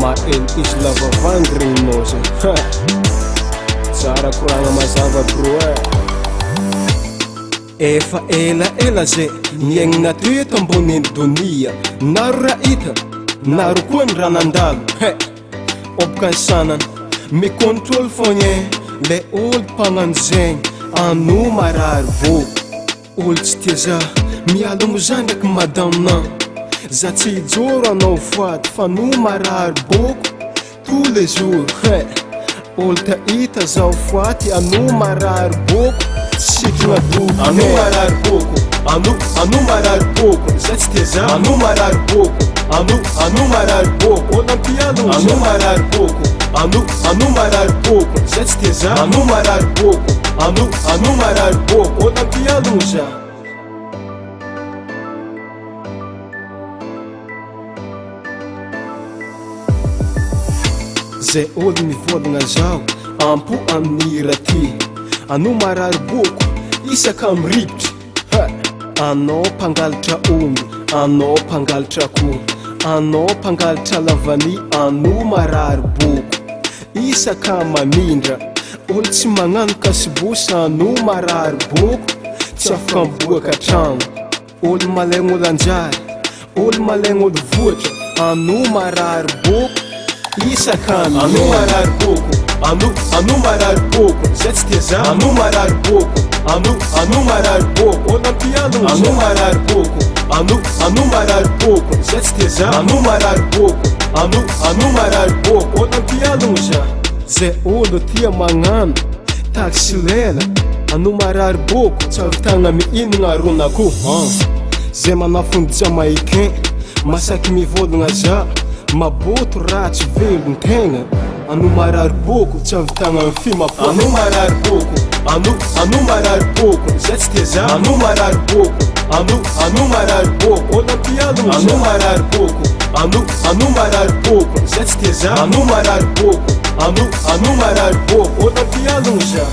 Mael isla vavangrinose tsara koragna mazava bro efa ela ze niaignina teto amboniny donia naro raha hita naro koa ny ranandalo obka sanana micontrôle fogna le olo mpagnano zegny ano marary boko olo tsy tia za mialogno za ndraiky madamena za tsy hijoro anao faty fa no marary boko tous les jours olo tahita zao faty ano marary boko sitrana boko ano marary boko ano marary boko za tsy tia za ano marary boko ano marary boko olo ampialogno ano marary boko ano marary boko za tsy tia za ano marary boko ano marary boko olo ampialogno za zay olo mivolagna zao ampo amin'ny raha ty ano marary boko isaka miripitry anao mpangalatra omby anao mpangalatra akoho anao mpangalatra lavany ano marary boko isaka mamindra olo tsy magnano kasibosa ano marary boko tsy afaka miboaka tragno olo malegna olo anjary olo malegna olo voatra ano marary boko isakany ano marary boko ano marary boko za tsy tia za ano marary boko ano marary boko olo ampialogno ano marary boko ano marary boko za tsy tia za ano marary boko ano marary boko olo ampialogno za zay olo tia magnano taxi lela ano marary boko tsy avitagna mihinagna ronako zay manafondy jamaïcain masaky mivolagna za maboto ratsy velogny tegna ano marary boko tsy avitagna amin'ny fimapô ano marary boko ano marary boko za tsy tia za ano marary boko ano marary boko olo ampialogno ano marary boko ano marary boko za tsy tia za ano marary boko ano marary boko olo ampialogno za